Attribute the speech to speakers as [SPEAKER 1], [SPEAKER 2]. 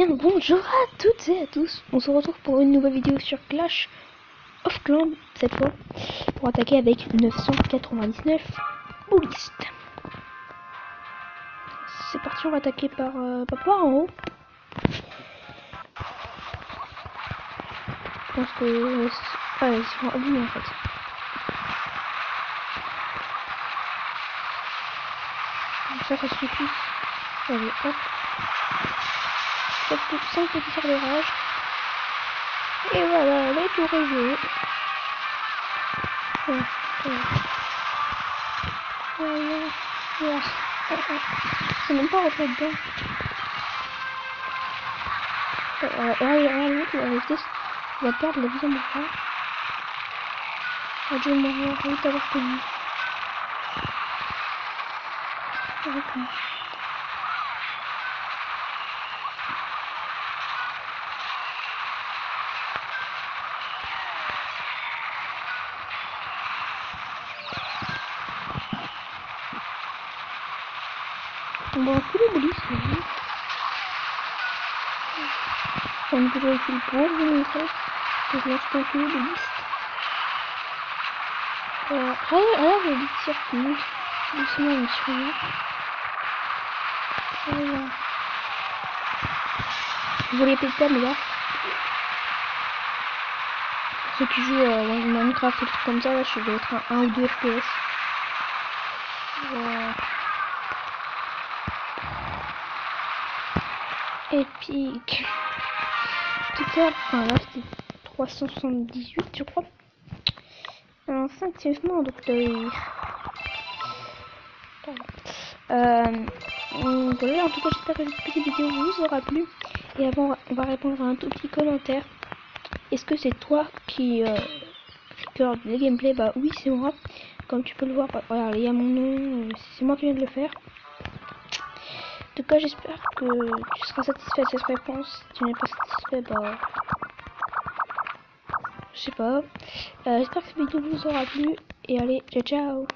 [SPEAKER 1] bien, bonjour à toutes et à tous. On se retrouve pour une nouvelle vidéo sur Clash of Clans, cette fois, pour attaquer avec 999 boulistes. C'est parti, on va attaquer par en haut. Je pense que... ouais, ils sont abîmés en fait. Ça suffit. Allez, hop. 5 petits tirs de rage. Et voilà, les tours est joué. C'est même pas refait dedans. On va perdre la deuxième fois. Je vais mourir vite alors que lui. On va tous les boulis, c'est vrai. On peut jouer avec le pour, je vais montrer. Je lance pas tous les boulis. Alors, il y a des tirs qui montent doucement mais sûrement. Voilà. Je voulais péter mais là. Ceux qui jouent Minecraft et tout comme ça, là, je vais être à 1 ou 2 FPS. Voilà. Épique. Tout à l'heure, enfin là c'était 378 je crois. Un 5e monde donc voilà, en tout cas j'espère que cette petite vidéo vous aura plu. Et avant on va répondre à un tout petit commentaire. Est-ce que c'est toi qui regarde les gameplays? Bah oui, c'est moi. Comme tu peux le voir, regarde, il y a mon nom, c'est moi qui viens de le faire. En tout cas j'espère que tu seras satisfait de cette réponse. Si tu n'es pas satisfait, bah je sais pas. J'espère que cette vidéo vous aura plu. Et allez, ciao ciao.